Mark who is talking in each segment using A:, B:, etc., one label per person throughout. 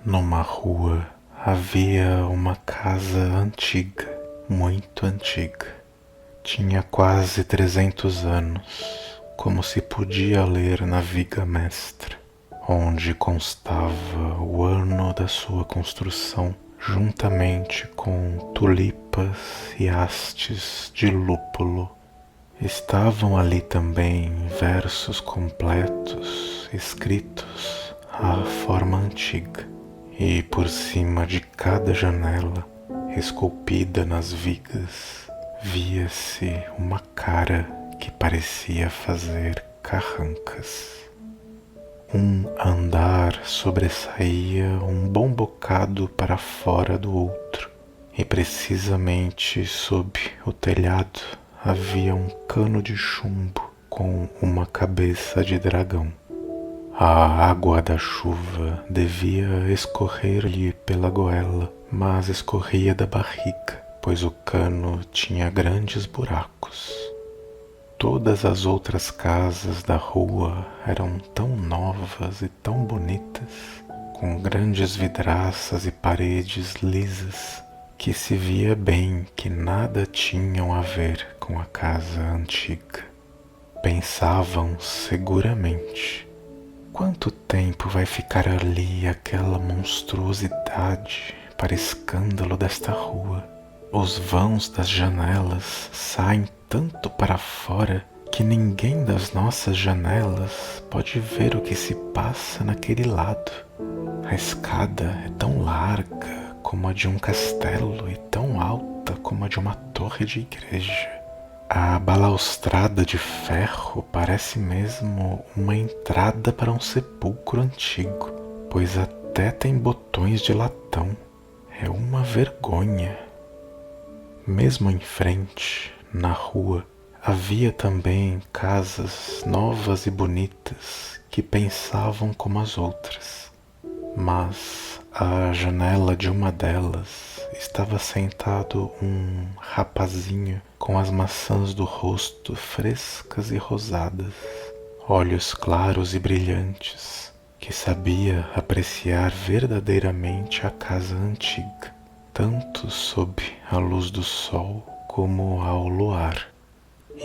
A: Numa rua havia uma casa antiga, muito antiga. Tinha quase 300 anos, como se podia ler na viga mestra, onde constava o ano da sua construção, juntamente com tulipas e hastes de lúpulo. Estavam ali também versos completos, escritos à forma antiga, e por cima de cada janela, esculpida nas vigas, via-se uma cara que parecia fazer carrancas. Um andar sobressaía um bom bocado para fora do outro, e precisamente sob o telhado havia um cano de chumbo com uma cabeça de dragão. A água da chuva devia escorrer-lhe pela goela, mas escorria da barriga, pois o cano tinha grandes buracos. Todas as outras casas da rua eram tão novas e tão bonitas, com grandes vidraças e paredes lisas, que se via bem que nada tinham a ver com a casa antiga. Pensavam seguramente: quanto tempo vai ficar ali aquela monstruosidade para escândalo desta rua? Os vãos das janelas saem tanto para fora que ninguém das nossas janelas pode ver o que se passa naquele lado. A escada é tão larga como a de um castelo e tão alta como a de uma torre de igreja. A balaustrada de ferro parece mesmo uma entrada para um sepulcro antigo, pois até tem botões de latão. É uma vergonha. Mesmo em frente, na rua, havia também casas novas e bonitas que pensavam como as outras, mas à janela de uma delas estava sentado um rapazinho com as maçãs do rosto frescas e rosadas, olhos claros e brilhantes, que sabia apreciar verdadeiramente a casa antiga, tanto sob a luz do sol como ao luar,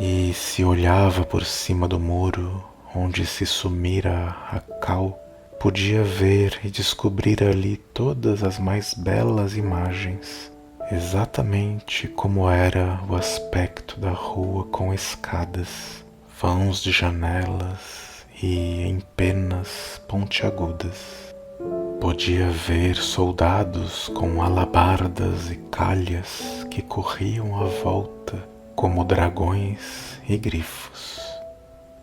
A: e se olhava por cima do muro onde se sumira a cal, podia ver e descobrir ali todas as mais belas imagens, exatamente como era o aspecto da rua com escadas, vãos de janelas e empenas pontiagudas. Podia ver soldados com alabardas e calhas que corriam à volta como dragões e grifos.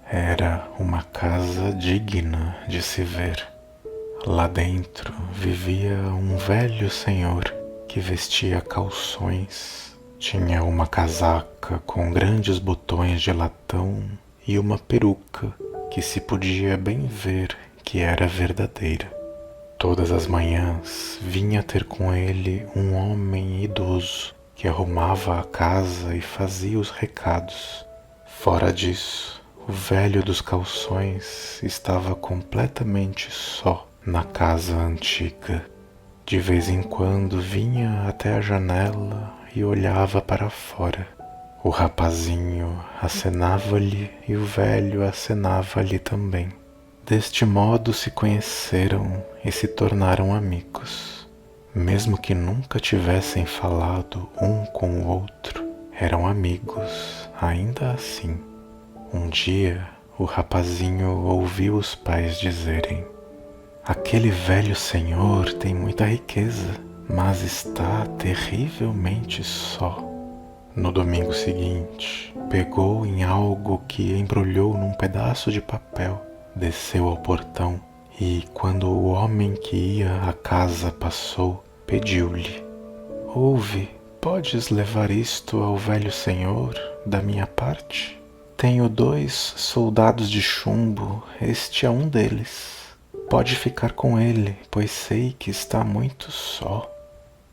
A: Era uma casa digna de se ver. Lá dentro vivia um velho senhor que vestia calções, tinha uma casaca com grandes botões de latão e uma peruca que se podia bem ver que era verdadeira. Todas as manhãs vinha ter com ele um homem idoso que arrumava a casa e fazia os recados. Fora disso, o velho dos calções estava completamente só na casa antiga. De vez em quando vinha até a janela e olhava para fora. O rapazinho acenava-lhe e o velho acenava-lhe também. Deste modo se conheceram e se tornaram amigos. Mesmo que nunca tivessem falado um com o outro, eram amigos ainda assim. Um dia o rapazinho ouviu os pais dizerem: aquele velho senhor tem muita riqueza, mas está terrivelmente só. No domingo seguinte, pegou em algo que embrulhou num pedaço de papel, desceu ao portão e, quando o homem que ia à casa passou, pediu-lhe: ouve, podes levar isto ao velho senhor da minha parte? Tenho 2 soldados de chumbo, este é um deles. Pode ficar com ele, pois sei que está muito só.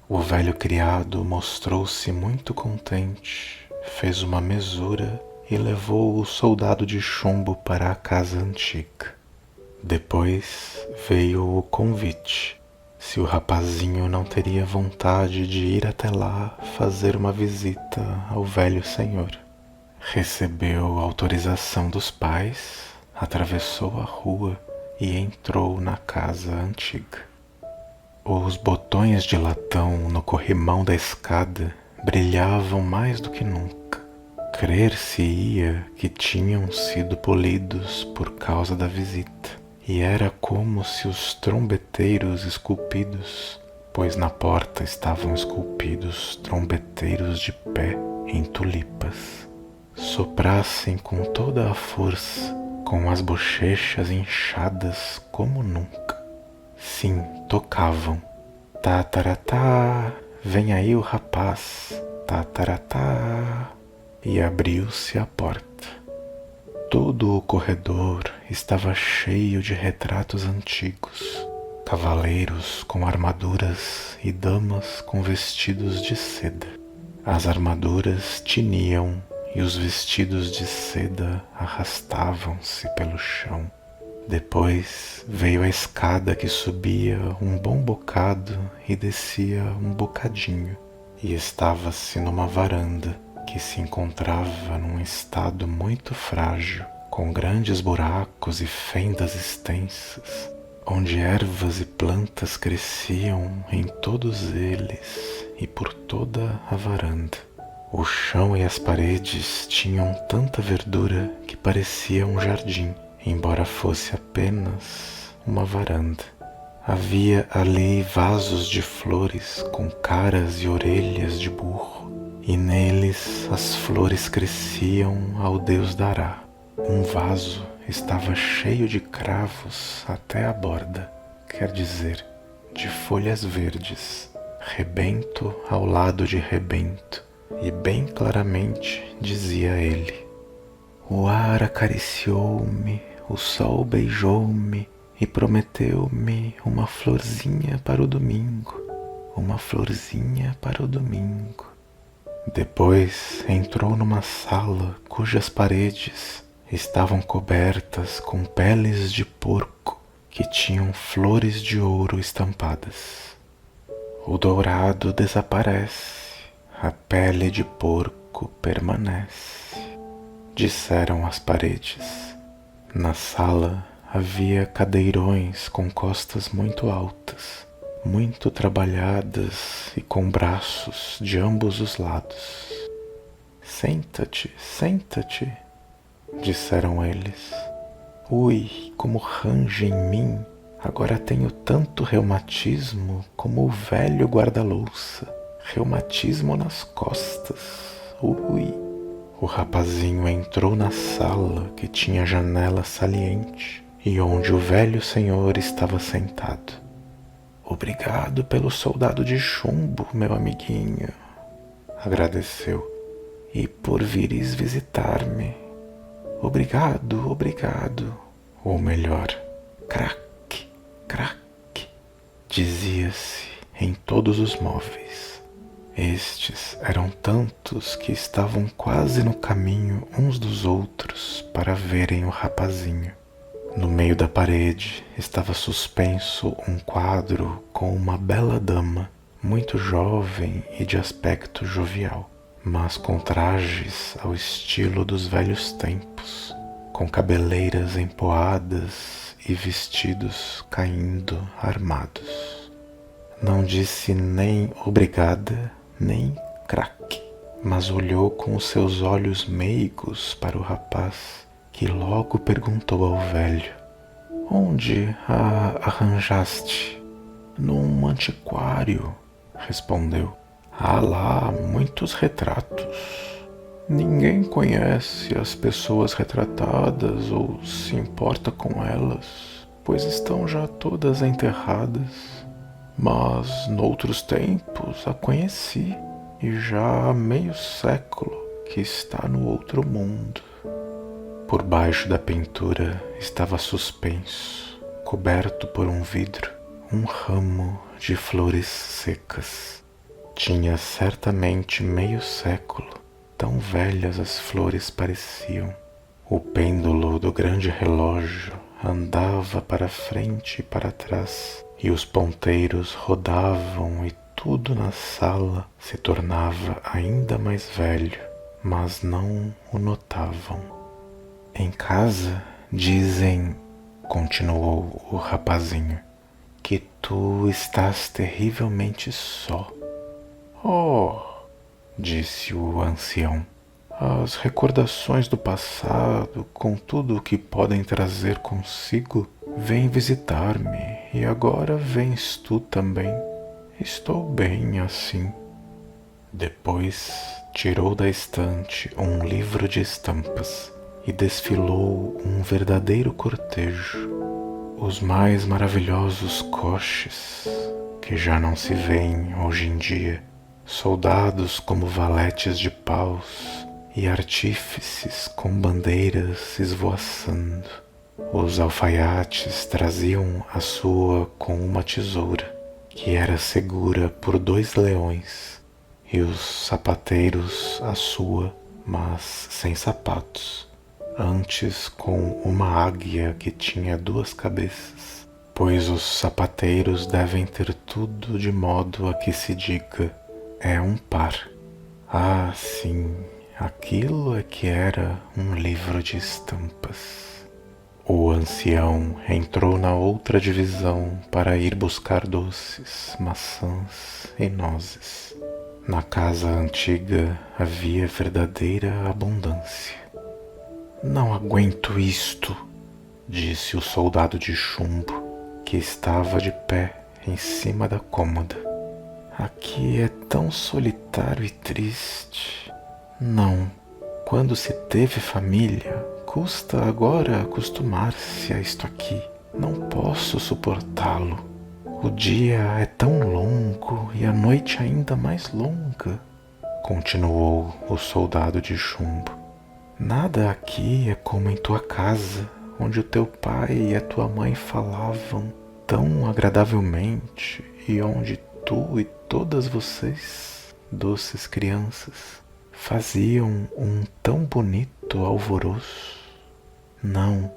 A: O velho criado mostrou-se muito contente, fez uma mesura e levou o soldado de chumbo para a casa antiga. Depois veio o convite. se o rapazinho não teria vontade de ir até lá fazer uma visita ao velho senhor. Recebeu autorização dos pais, atravessou a rua e entrou na casa antiga. Os botões de latão no corrimão da escada brilhavam mais do que nunca. Crer-se-ia que tinham sido polidos por causa da visita, e era como se os trombeteiros esculpidos, pois na porta estavam esculpidos trombeteiros de pé em tulipas, soprassem com toda a força, com as bochechas inchadas como nunca. Sim, tocavam. Tataratá, vem aí o rapaz. Tataratá. E abriu-se a porta. Todo o corredor estava cheio de retratos antigos, cavaleiros com armaduras e damas com vestidos de seda. As armaduras tiniam e os vestidos de seda arrastavam-se pelo chão. Depois veio a escada que subia um bom bocado e descia um bocadinho, e estava-se numa varanda que se encontrava num estado muito frágil, com grandes buracos e fendas extensas, onde ervas e plantas cresciam em todos eles e por toda a varanda. O chão e as paredes tinham tanta verdura que parecia um jardim, embora fosse apenas uma varanda. Havia ali vasos de flores com caras e orelhas de burro, e neles as flores cresciam ao Deus dará. Um vaso estava cheio de cravos até a borda, quer dizer, de folhas verdes, rebento ao lado de rebento, e bem claramente dizia ele: o ar acariciou-me, o sol beijou-me e prometeu-me uma florzinha para o domingo, uma florzinha para o domingo. Depois entrou numa sala cujas paredes estavam cobertas com peles de porco que tinham flores de ouro estampadas. O dourado desaparece, a pele de porco permanece, disseram as paredes. Na sala havia cadeirões com costas muito altas, muito trabalhadas e com braços de ambos os lados. Senta-te, senta-te, disseram eles. Ui, como range em mim, agora tenho tanto reumatismo como o velho guarda-louça, reumatismo nas costas, ui. O rapazinho entrou na sala que tinha janela saliente e onde o velho senhor estava sentado. Obrigado pelo soldado de chumbo, meu amiguinho, agradeceu, e por vires visitar-me. Obrigado, obrigado, ou melhor, craque, craque, dizia-se em todos os móveis. Estes eram tantos que estavam quase no caminho uns dos outros para verem o rapazinho. No meio da parede estava suspenso um quadro com uma bela dama, muito jovem e de aspecto jovial, mas com trajes ao estilo dos velhos tempos, com cabeleiras empoadas e vestidos caindo armados. Não disse nem obrigada, nem craque, mas olhou com os seus olhos meigos para o rapaz, que logo perguntou ao velho: onde a arranjaste? Num antiquário, respondeu. Há lá muitos retratos. Ninguém conhece as pessoas retratadas ou se importa com elas, pois estão já todas enterradas. Mas noutros tempos a conheci, e já há meio século que está no outro mundo. Por baixo da pintura estava suspenso, coberto por um vidro, um ramo de flores secas. Tinha certamente meio século, tão velhas as flores pareciam. O pêndulo do grande relógio andava para frente e para trás, e os ponteiros rodavam e tudo na sala se tornava ainda mais velho, mas não o notavam. Em casa dizem, continuou o rapazinho, que tu estás terrivelmente só. Oh, disse o ancião, as recordações do passado, com tudo o que podem trazer consigo, vêm visitar-me, e agora vens tu também. Estou bem assim. Depois tirou da estante um livro de estampas e desfilou um verdadeiro cortejo. Os mais maravilhosos coches, que já não se veem hoje em dia, soldados como valetes de paus e artífices com bandeiras esvoaçando. Os alfaiates traziam a sua com uma tesoura, que era segura por 2 leões, e os sapateiros a sua, mas sem sapatos, antes com uma águia que tinha 2 cabeças, pois os sapateiros devem ter tudo de modo a que se diga, é um par. Ah, sim, aquilo é que era um livro de estampas. O ancião entrou na outra divisão para ir buscar doces, maçãs e nozes. Na casa antiga havia verdadeira abundância. Não aguento isto, disse o soldado de chumbo, que estava de pé em cima da cômoda. Aqui é tão solitário e triste. Não, quando se teve família, custa agora acostumar-se a isto aqui. Não posso suportá-lo. O dia é tão longo e a noite ainda mais longa, continuou o soldado de chumbo. Nada aqui é como em tua casa, onde o teu pai e a tua mãe falavam tão agradavelmente e onde tu e todas vocês, doces crianças, faziam um tão bonito alvoroço. Não,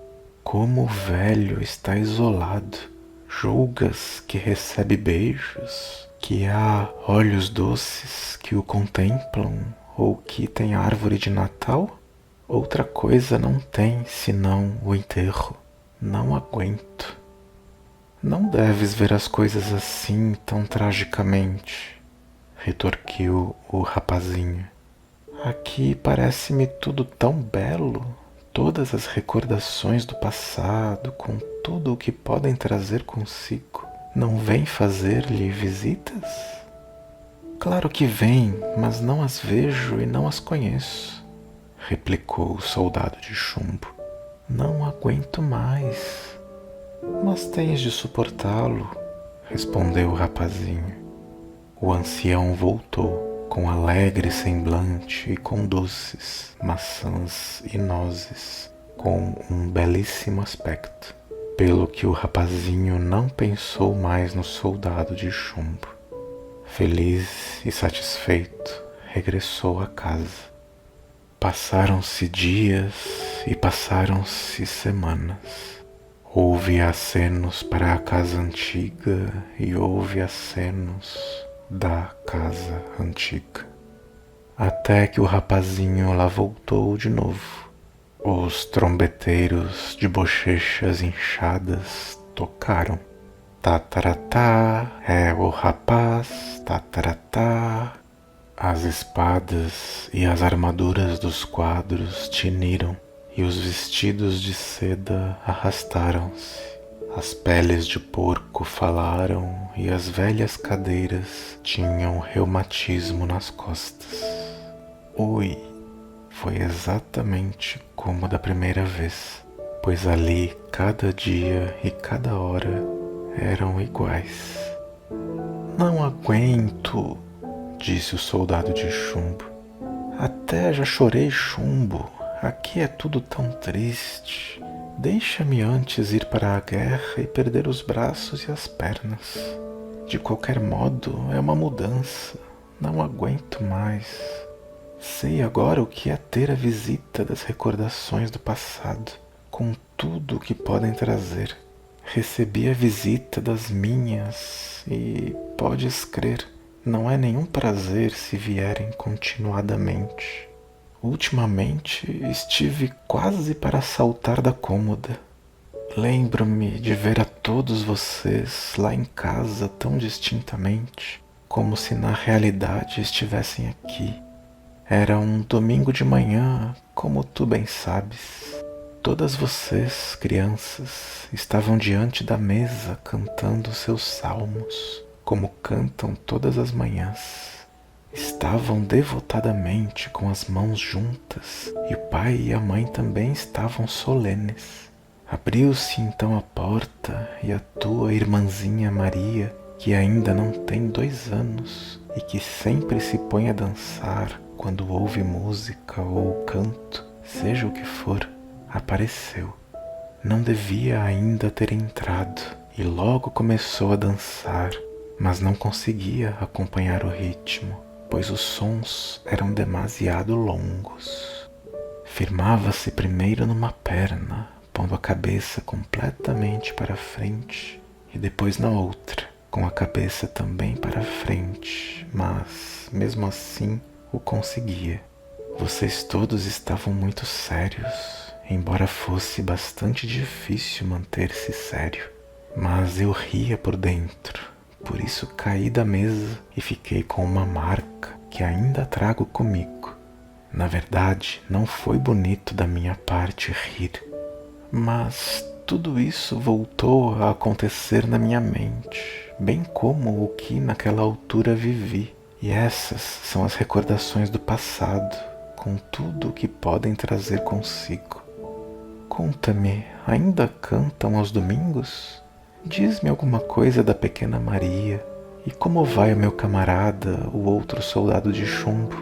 A: como o velho está isolado, julgas que recebe beijos, que há olhos doces que o contemplam ou que tem árvore de Natal? Outra coisa não tem senão o enterro. Não aguento. Não deves ver as coisas assim tão tragicamente, retorquiu o rapazinho. Aqui parece-me tudo tão belo, todas as recordações do passado, com tudo o que podem trazer consigo. Não vêm fazer-lhe visitas? Claro que vêm, mas não as vejo e não as conheço, replicou o soldado de chumbo. Não aguento mais. Mas tens de suportá-lo, respondeu o rapazinho. O ancião voltou, com alegre semblante e com doces, maçãs e nozes, com um belíssimo aspecto, pelo que o rapazinho não pensou mais no soldado de chumbo. Feliz e satisfeito, regressou à casa. Passaram-se dias e passaram-se semanas. Houve acenos para a casa antiga e houve acenos da casa antiga. Até que o rapazinho lá voltou de novo. Os trombeteiros de bochechas inchadas tocaram. Tataratá, é o rapaz, tataratá. As espadas e as armaduras dos quadros tiniram. E os vestidos de seda arrastaram-se, as peles de porco falaram e as velhas cadeiras tinham reumatismo nas costas. Oi, foi exatamente como da primeira vez, pois ali cada dia e cada hora eram iguais. Não aguento, disse o soldado de chumbo. Até já chorei chumbo. Aqui é tudo tão triste. Deixa-me antes ir para a guerra e perder os braços e as pernas. De qualquer modo, é uma mudança. Não aguento mais. Sei agora o que é ter a visita das recordações do passado, com tudo o que podem trazer. Recebi a visita das minhas e, podes crer, não é nenhum prazer se vierem continuadamente. Ultimamente estive quase para saltar da cômoda. Lembro-me de ver a todos vocês lá em casa tão distintamente, como se na realidade estivessem aqui. Era um domingo de manhã, como tu bem sabes. Todas vocês, crianças, estavam diante da mesa cantando seus salmos, como cantam todas as manhãs. Estavam devotadamente com as mãos juntas, e o pai e a mãe também estavam solenes. Abriu-se então a porta e a tua irmãzinha Maria, que ainda não tem 2 anos e que sempre se põe a dançar quando ouve música ou canto, seja o que for, apareceu. Não devia ainda ter entrado e logo começou a dançar, mas não conseguia acompanhar o ritmo, pois os sons eram demasiado longos. Firmava-se primeiro numa perna, pondo a cabeça completamente para frente, e depois na outra, com a cabeça também para frente, mas, mesmo assim, o conseguia. Vocês todos estavam muito sérios, embora fosse bastante difícil manter-se sério. Mas eu ria por dentro, por isso caí da mesa e fiquei com uma marca que ainda trago comigo. Na verdade, não foi bonito da minha parte rir, mas tudo isso voltou a acontecer na minha mente, bem como o que naquela altura vivi. E essas são as recordações do passado, com tudo o que podem trazer consigo. Conta-me, ainda cantam aos domingos? Diz-me alguma coisa da pequena Maria. E como vai o meu camarada, o outro soldado de chumbo?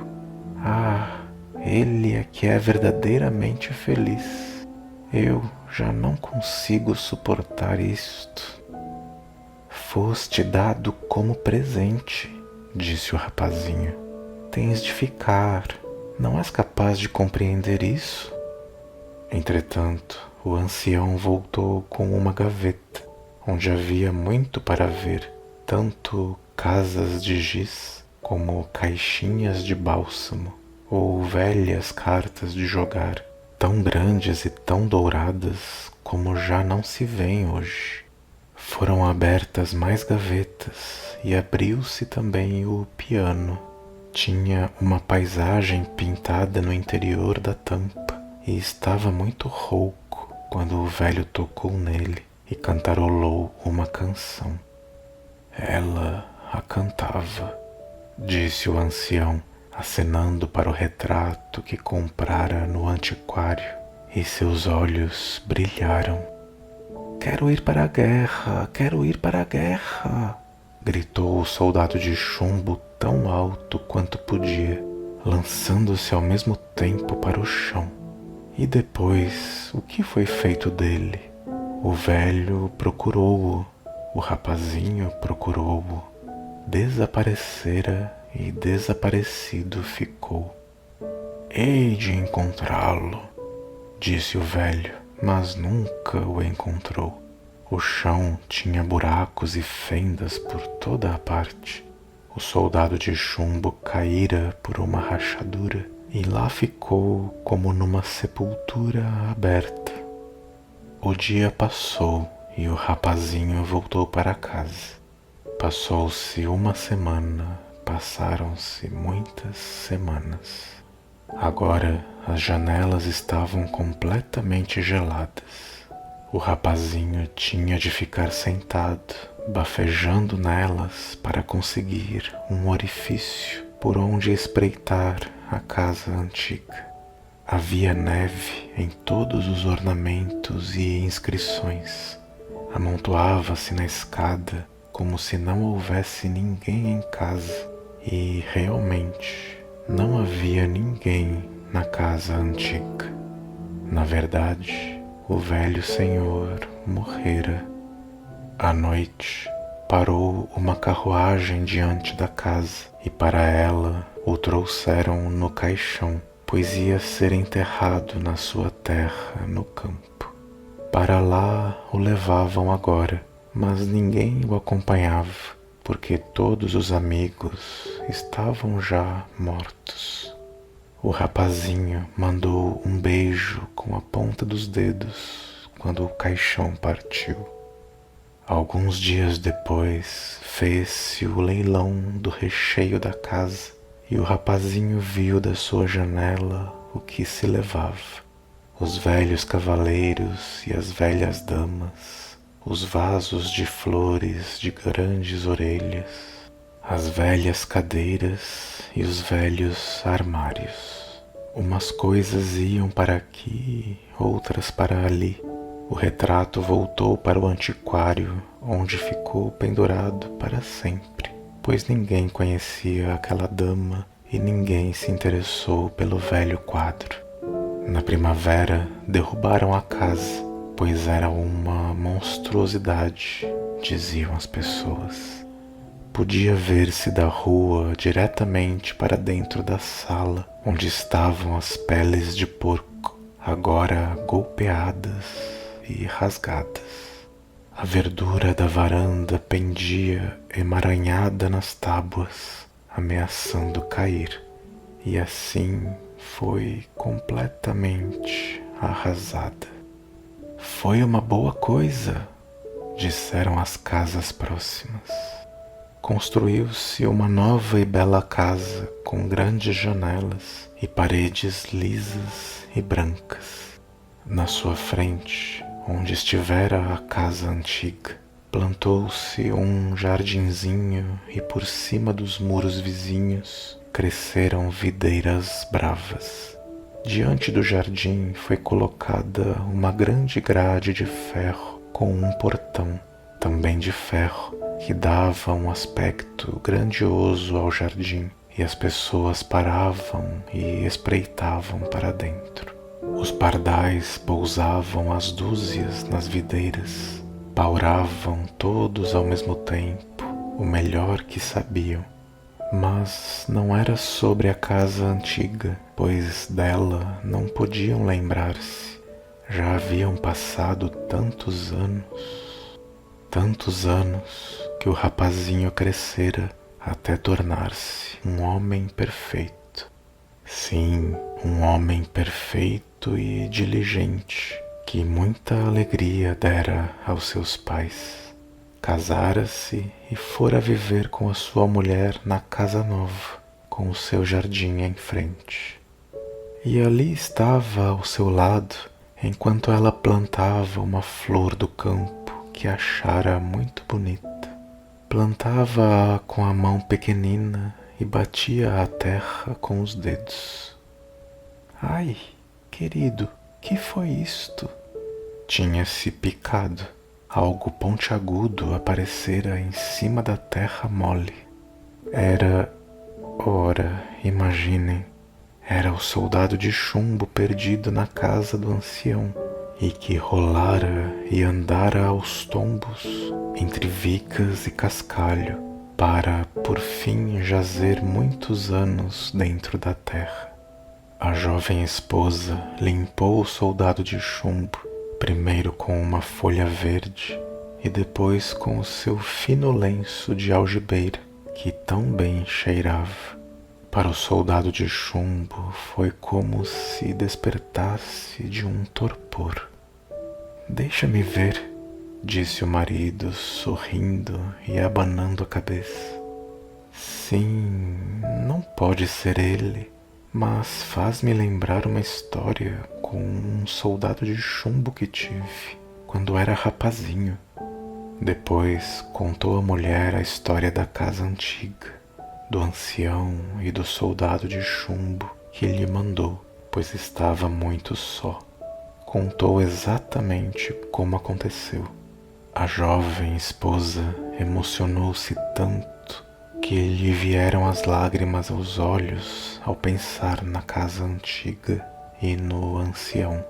A: Ah, ele é que é verdadeiramente feliz. Eu já não consigo suportar isto. Foste dado como presente, disse o rapazinho. Tens de ficar. Não és capaz de compreender isso? Entretanto, o ancião voltou com uma gaveta, onde havia muito para ver, tanto casas de giz como caixinhas de bálsamo, ou velhas cartas de jogar, tão grandes e tão douradas como já não se vêem hoje. Foram abertas mais gavetas e abriu-se também o piano. Tinha uma paisagem pintada no interior da tampa e estava muito rouco quando o velho tocou nele e cantarolou uma canção. Ela a cantava, disse o ancião, acenando para o retrato que comprara no antiquário, e seus olhos brilharam. Quero ir para a guerra, quero ir para a guerra, gritou o soldado de chumbo tão alto quanto podia, lançando-se ao mesmo tempo para o chão. E depois, o que foi feito dele? O velho procurou-o, o rapazinho procurou-o, desaparecera e desaparecido ficou. Hei de encontrá-lo, disse o velho, mas nunca o encontrou. O chão tinha buracos e fendas por toda a parte. O soldado de chumbo caíra por uma rachadura e lá ficou como numa sepultura aberta. O dia passou e o rapazinho voltou para casa. Passou-se uma semana, passaram-se muitas semanas. Agora as janelas estavam completamente geladas. O rapazinho tinha de ficar sentado, bafejando nelas para conseguir um orifício por onde espreitar a casa antiga. Havia neve em todos os ornamentos e inscrições. Amontoava-se na escada como se não houvesse ninguém em casa, e realmente não havia ninguém na casa antiga. Na verdade, o velho senhor morrera. À noite, parou uma carruagem diante da casa e para ela o trouxeram no caixão, pois ia ser enterrado na sua terra no campo. Para lá o levavam agora, mas ninguém o acompanhava, porque todos os amigos estavam já mortos. O rapazinho mandou um beijo com a ponta dos dedos quando o caixão partiu. Alguns dias depois, fez-se o leilão do recheio da casa e o rapazinho viu da sua janela o que se levava: os velhos cavaleiros e as velhas damas, os vasos de flores de grandes orelhas, as velhas cadeiras e os velhos armários. Umas coisas iam para aqui, outras para ali. O retrato voltou para o antiquário, onde ficou pendurado para sempre, pois ninguém conhecia aquela dama e ninguém se interessou pelo velho quadro. Na primavera, derrubaram a casa, pois era uma monstruosidade, diziam as pessoas. Podia ver-se da rua diretamente para dentro da sala, onde estavam as peles de porco, agora golpeadas e rasgadas. A verdura da varanda pendia emaranhada nas tábuas, ameaçando cair, e assim foi completamente arrasada. Foi uma boa coisa, disseram as casas próximas. Construiu-se uma nova e bela casa com grandes janelas e paredes lisas e brancas. Na sua frente, onde estivera a casa antiga, plantou-se um jardinzinho e por cima dos muros vizinhos cresceram videiras bravas. Diante do jardim foi colocada uma grande grade de ferro com um portão, também de ferro, que dava um aspecto grandioso ao jardim, e as pessoas paravam e espreitavam para dentro. Os pardais pousavam às dúzias nas videiras, pauravam todos ao mesmo tempo, o melhor que sabiam. Mas não era sobre a casa antiga, pois dela não podiam lembrar-se. Já haviam passado tantos anos, que o rapazinho crescera até tornar-se um homem perfeito. Sim, um homem perfeito e diligente, que muita alegria dera aos seus pais. Casara-se e fora viver com a sua mulher na casa nova, com o seu jardim em frente. E ali estava ao seu lado, enquanto ela plantava uma flor do campo que achara muito bonita. Plantava-a com a mão pequenina e batia a terra com os dedos. Ai, querido, que foi isto? Tinha-se picado. Algo pontiagudo aparecera em cima da terra mole. Ora, imaginem, era o soldado de chumbo perdido na casa do ancião e que rolara e andara aos tombos entre vicas e cascalho para, por fim, jazer muitos anos dentro da terra. A jovem esposa limpou o soldado de chumbo, primeiro com uma folha verde e depois com o seu fino lenço de algibeira, que tão bem cheirava. Para o soldado de chumbo foi como se despertasse de um torpor. Deixa-me ver, disse o marido, sorrindo e abanando a cabeça. Sim, não pode ser ele, mas faz-me lembrar uma história com um soldado de chumbo que tive quando era rapazinho. Depois contou à mulher a história da casa antiga, do ancião e do soldado de chumbo que lhe mandou, pois estava muito só. Contou exatamente como aconteceu. A jovem esposa emocionou-se tanto que lhe vieram as lágrimas aos olhos ao pensar na casa antiga e no ancião.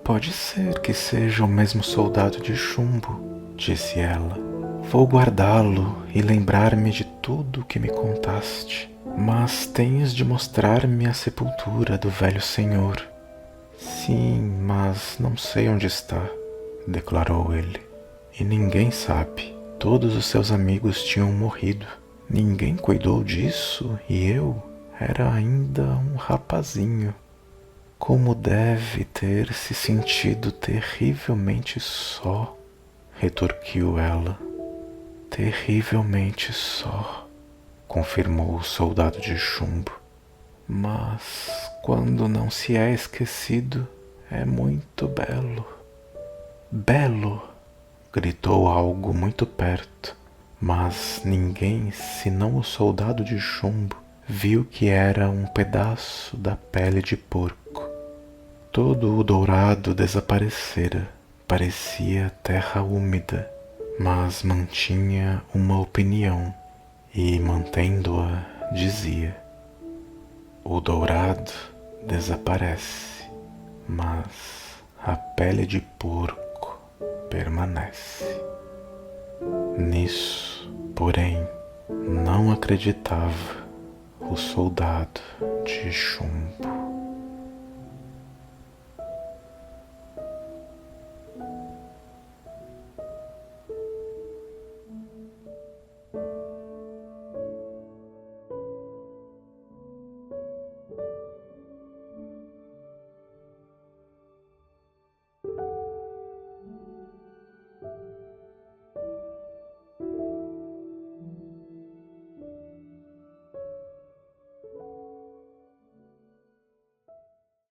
A: Pode ser que seja o mesmo soldado de chumbo, disse ela. Vou guardá-lo e lembrar-me de tudo o que me contaste, mas tens de mostrar-me a sepultura do velho senhor. Sim, mas não sei onde está. declarou ele. E ninguém sabe. Todos os seus amigos tinham morrido. Ninguém cuidou disso e eu era ainda um rapazinho. Como deve ter se sentido terrivelmente só, retorquiu ela. Terrivelmente só, confirmou o soldado de chumbo. Mas quando não se é esquecido, é muito belo. Belo! Gritou algo muito perto, mas ninguém, senão o soldado de chumbo, viu que era um pedaço da pele de porco. Todo o dourado desaparecera, parecia terra úmida, mas mantinha uma opinião e, mantendo-a, dizia: o dourado desaparece, mas a pele de porco permanece. Nisso, porém, não acreditava o soldado de chumbo.